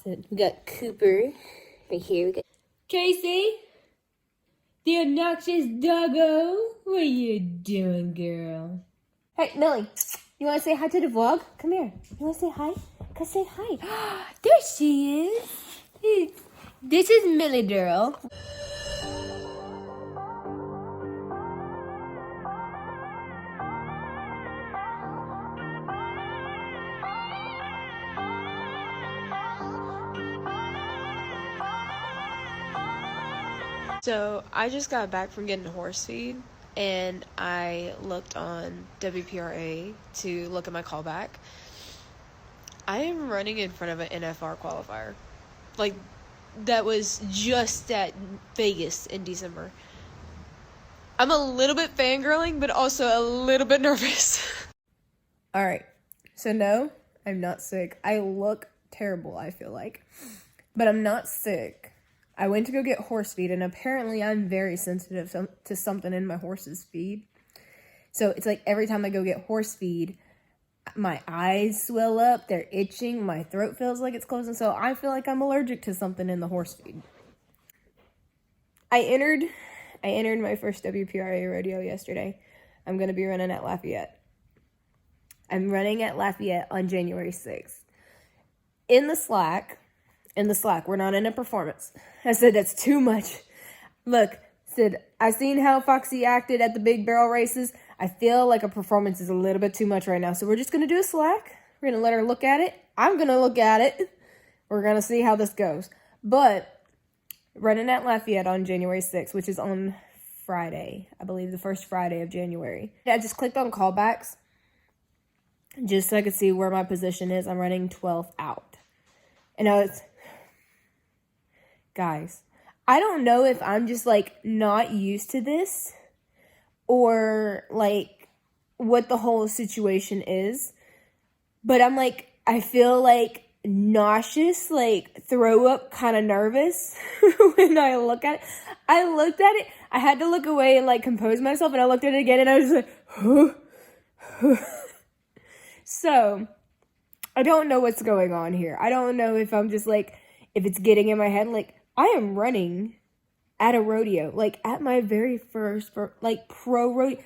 So we got Cooper right here. We got Casey, the obnoxious doggo. What are you doing, girl? Hey, Millie, you want to say hi to the vlog? Come here. You want to say hi? Go say hi. There she is. This is Millie girl. So I just got back from getting horse feed, and I looked on WPRA to look at my callback. I am running in front of an NFR qualifier. Like, that was just at Vegas in December. I'm a little bit fangirling, but also a little bit nervous. All right. So no, I'm not sick. I look terrible, I feel like. But I'm not sick. I went to go get horse feed, and apparently I'm very sensitive to something in my horse's feed. So it's like every time I go get horse feed, my eyes swell up, they're itching, my throat feels like it's closing, so I feel like I'm allergic to something in the horse feed. I entered my first WPRA rodeo yesterday. I'm going to be running at Lafayette. I'm running at Lafayette on January 6th. In the Slack, we're not in a performance. I said, that's too much. Look, I seen how Foxy acted at the big barrel races. I feel like a performance is a little bit too much right now. So we're just going to do a Slack. We're going to let her look at it. I'm going to look at it. We're going to see how this goes. But running at Lafayette on January 6th, which is on Friday, I believe the first Friday of January. I just clicked on callbacks just so I could see where my position is. I'm running 12th out. And I was... Guys, I don't know if I'm just, like, not used to this or, like, what the whole situation is. But I'm, like, I feel, like, nauseous, like, throw up, kind of nervous when I look at it. I looked at it. I had to look away and, like, compose myself. And I looked at it again, and I was like, huh. So, I don't know what's going on here. I don't know if I'm just, like, if it's getting in my head, like, I am running at a rodeo, like at my very first, like pro rodeo.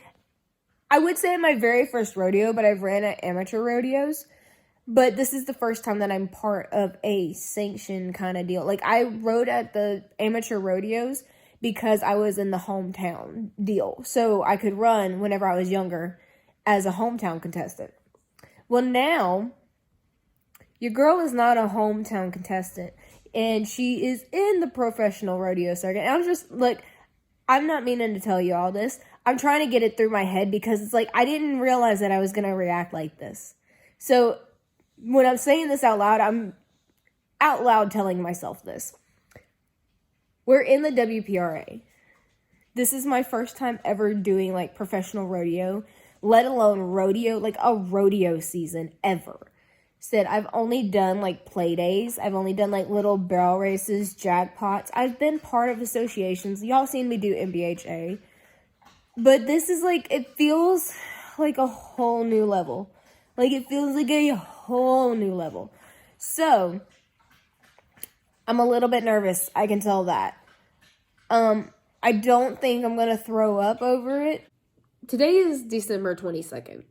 I would say my very first rodeo, but I've ran at amateur rodeos. But this is the first time that I'm part of a sanctioned kind of deal. Like I rode at the amateur rodeos because I was in the hometown deal. So I could run whenever I was younger as a hometown contestant. Well, now your girl is not a hometown contestant. And she is in the professional rodeo circuit. And I'm just, like, I'm not meaning to tell you all this. I'm trying to get it through my head because it's like, I didn't realize that I was going to react like this. So, when I'm saying this out loud, I'm out loud telling myself this. We're in the WPRA. This is my first time ever doing, like, professional rodeo, let alone rodeo, like, a rodeo season ever. Said I've only done like play days. I've only done like little barrel races, jackpots. I've been part of associations. Y'all seen me do MBHA. But this is like, it feels like a whole new level. Like it feels like a whole new level. So, I'm a little bit nervous. I can tell that. I don't think I'm going to throw up over it. Today is December 22nd.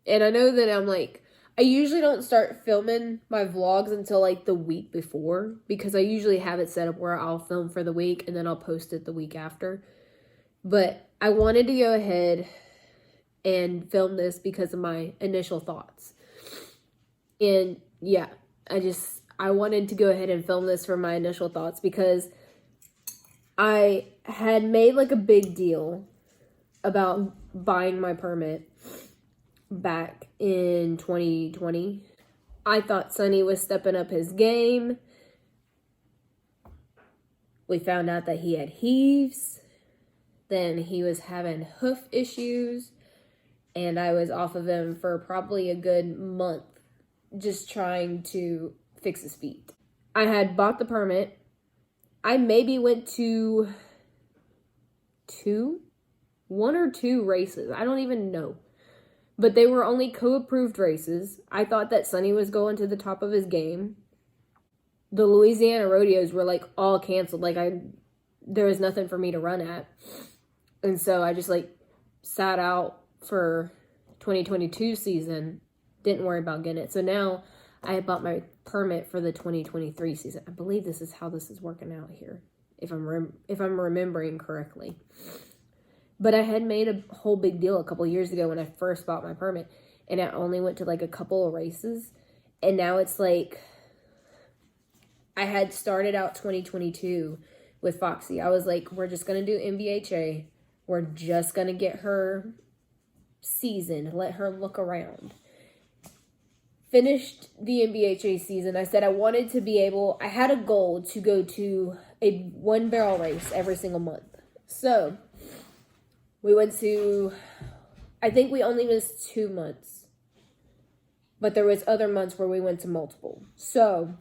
And I know that I'm like, I usually don't start filming my vlogs until like the week before because I usually have it set up where I'll film for the week and then I'll post it the week after. But I wanted to go ahead and film this because of my initial thoughts. And yeah, I wanted to go ahead and film this for my initial thoughts because I had made like a big deal about buying my permit back in 2020. I thought Sonny was stepping up his game. We found out that he had heaves. Then he was having hoof issues. And I was off of him for probably a good month just trying to fix his feet. I had bought the permit. I maybe went to one or two races. I don't even know. But they were only co-approved races. I thought that Sonny was going to the top of his game. the Louisiana rodeos were like all canceled. Like there was nothing for me to run at. And so I just like sat out for 2022 season, didn't worry about getting it. So now I had bought my permit for the 2023 season. I believe this is how this is working out here, if I'm remembering correctly. But I had made a whole big deal a couple years ago when I first bought my permit, and I only went to like a couple of races. And now it's like, I had started out 2022 with Foxy. I was like, we're just going to do MBHA. We're just going to get her season, let her look around. Finished the MBHA season. I said I wanted to be able, I had a goal to go to a 1 barrel race every single month. So we went to, I think we only missed 2 months, but there was other months where we went to multiple. So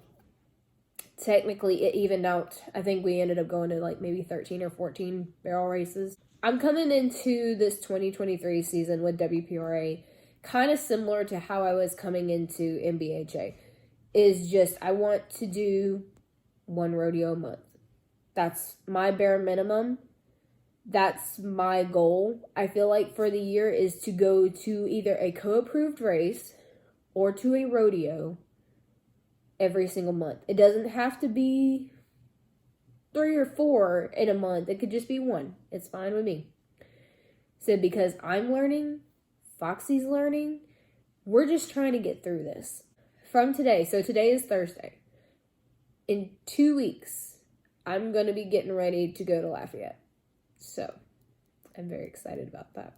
technically it evened out. I think we ended up going to like maybe 13 or 14 barrel races. I'm coming into this 2023 season with WPRA kind of similar to how I was coming into MBHA. Is just, I want to do 1 rodeo a month. That's my bare minimum. That's my goal. I feel like for the year is to go to either a co-approved race or to a rodeo every single month. It doesn't have to be 3 or 4 in a month. It could just be 1. It's fine with me. So because I'm learning, Foxy's learning, we're just trying to get through this. From today, so today is Thursday. In 2 weeks, I'm going to be getting ready to go to Lafayette. So I'm very excited about that.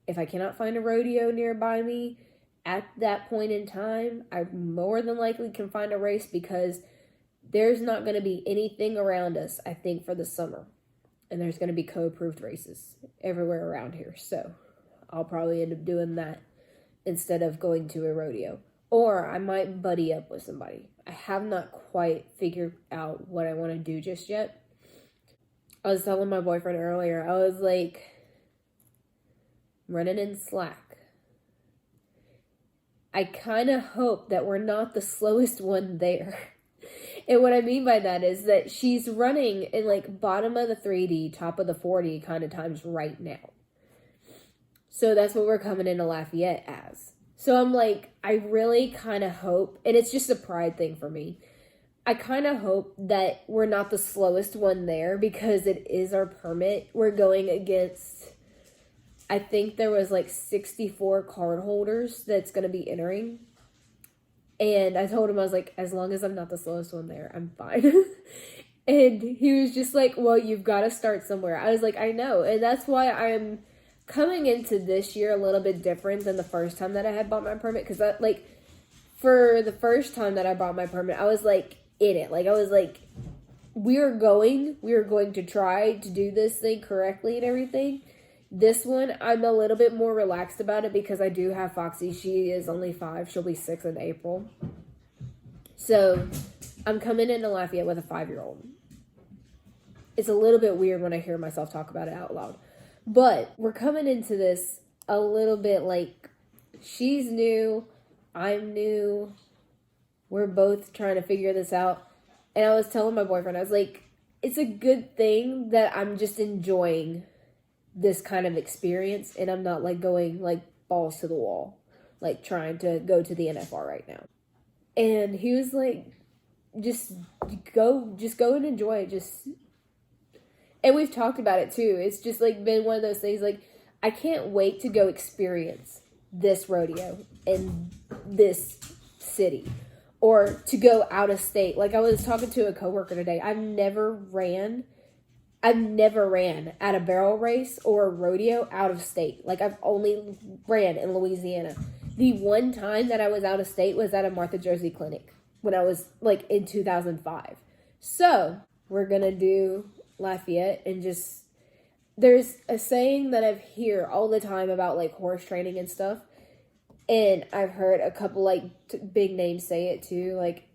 If I cannot find a rodeo nearby me at that point in time, I more than likely can find a race because there's not going to be anything around us, I think, for the summer. And there's going to be co-approved races everywhere around here. So I'll probably end up doing that instead of going to a rodeo. Or I might buddy up with somebody. I have not quite figured out what I want to do just yet. I was telling my boyfriend earlier, I was like, running in slack. I kind of hope that we're not the slowest one there. And what I mean by that is that she's running in like bottom of the 3D, top of the 40 kind of times right now. So that's what we're coming into Lafayette as. So I'm like, I really kind of hope, and it's just a pride thing for me. I kind of hope that we're not the slowest one there because it is our permit. We're going against, I think there was like 64 card holders that's going to be entering. And I told him, I was like, as long as I'm not the slowest one there, I'm fine. And he was just like, well, you've got to start somewhere. I was like, I know. And that's why I'm coming into this year a little bit different than the first time that I had bought my permit. Because that, like, for the first time that I bought my permit, I was like in it. Like, I was like, we are going to try to do this thing correctly and everything. This one, I'm a little bit more relaxed about it because I do have Foxy. She is only 5. She'll be 6 in April. So I'm coming into Lafayette with a 5-year-old. It's a little bit weird when I hear myself talk about it out loud. But we're coming into this a little bit like she's new, I'm new. We're both trying to figure this out. And I was telling my boyfriend, I was like, it's a good thing that I'm just enjoying this kind of experience, and I'm not like going like balls to the wall, like trying to go to the NFR right now. And he was like, just go and enjoy it. And we've talked about it too. It's just like been one of those things, like, I can't wait to go experience this rodeo in this city or to go out of state. Like, I was talking to a coworker today. I've never ran at a barrel race or a rodeo out of state. Like, I've only ran in Louisiana. The one time that I was out of state was at a Martha Jersey clinic when I was like in 2005. So we're going to do Lafayette and just, there's a saying that I hear all the time about like horse training and stuff. And I've heard a couple like big names say it too. Like,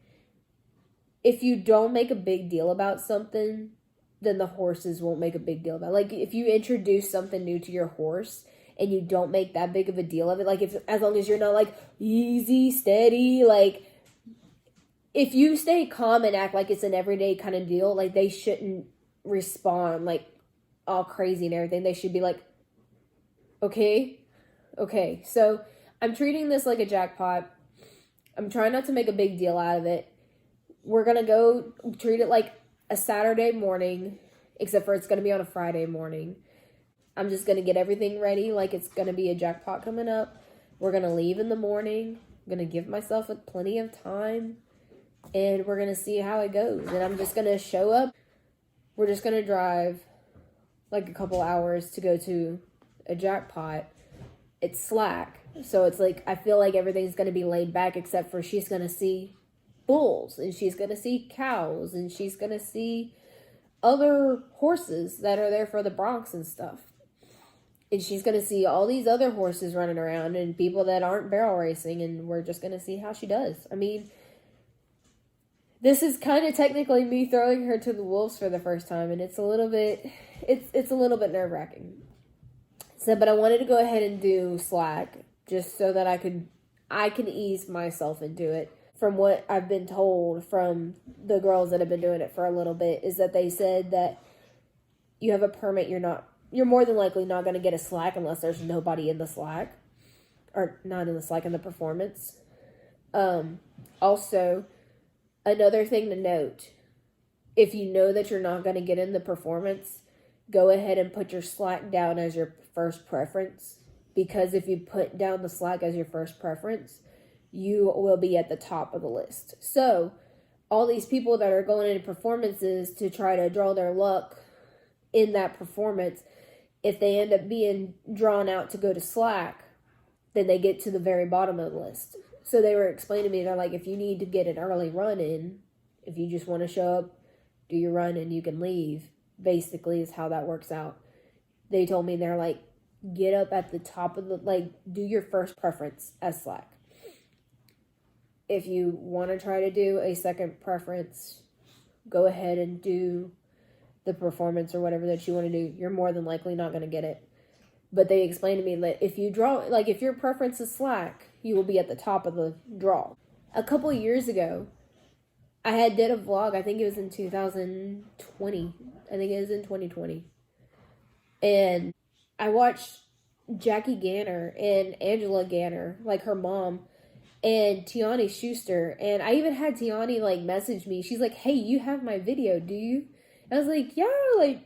if you don't make a big deal about something, then the horses won't make a big deal about it. Like, if you introduce something new to your horse and you don't make that big of a deal of it, like, if as long as you're not like easy, steady, like, if you stay calm and act like it's an everyday kind of deal, like they shouldn't respond like all crazy and everything. They should be like, okay, okay. So I'm treating this like a jackpot. I'm trying not to make a big deal out of it. We're going to go treat it like a Saturday morning, except for it's going to be on a Friday morning. I'm just going to get everything ready like it's going to be a jackpot coming up. We're going to leave in the morning. I'm going to give myself plenty of time, and we're going to see how it goes. And I'm just going to show up. We're just going to drive like a couple hours to go to a jackpot. It's slack. So it's like, I feel like everything's going to be laid back, except for she's going to see bulls, and she's going to see cows, and she's going to see other horses that are there for the broncs and stuff. And she's going to see all these other horses running around and people that aren't barrel racing, and we're just going to see how she does. I mean, this is kind of technically me throwing her to the wolves for the first time, and it's a little bit nerve-wracking. So, but I wanted to go ahead and do slack just so that I can ease myself into it. From what I've been told from the girls that have been doing it for a little bit, is that they said that you have a permit, you're more than likely not going to get a slack unless there's nobody in the slack, or not in the slack, in the performance. Also, another thing to note, if you know that you're not going to get in the performance, go ahead and put your slack down as your first preference, because if you put down the slack as your first preference, you will be at the top of the list. So all these people that are going into performances to try to draw their luck in that performance, if they end up being drawn out to go to slack, then they get to the very bottom of the list. So they were explaining to me, they're like, if you need to get an early run in, if you just want to show up, do your run, and you can leave, basically is how that works out. They told me, they're like, get up at the top of the, like, do your first preference as slack. If you want to try to do a second preference, go ahead and do the performance or whatever that you want to do. You're more than likely not going to get it. But they explained to me that if you draw, like if your preference is slack, you will be at the top of the draw. A couple of years ago, I had did a vlog, I think it was in 2020. I think it was in 2020. And I watched Jackie Ganner and Angela Ganner, like her mom, and Tiani Schuster. And I even had Tiani like message me. She's like, hey, you have my video, do you? And I was like, yeah, like,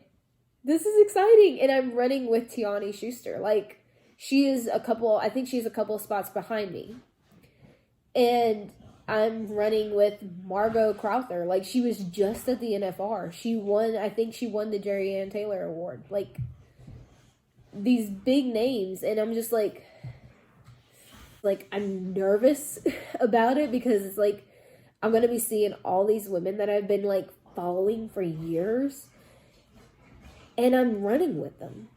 this is exciting. And I'm running with Tiani Schuster. Like, I think she's a couple spots behind me. And I'm running with Margot Crowther. Like, she was just at the NFR. I think she won the Jerry Ann Taylor Award. Like, these big names. And I'm just like, I'm nervous about it, because it's like, I'm going to be seeing all these women that I've been like following for years, and I'm running with them.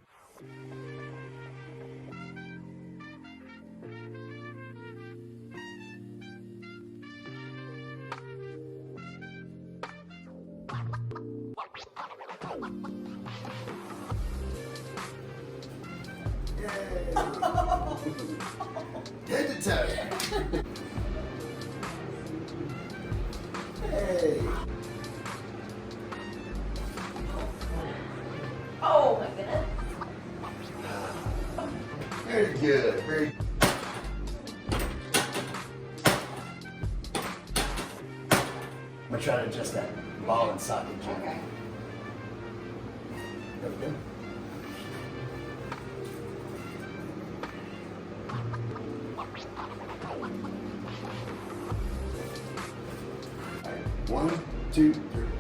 Head to toe. Hey. Oh my goodness. Very good. Very. I'm gonna try to adjust that ball and socket. Okay. There we go. All right. 1, 2, 3.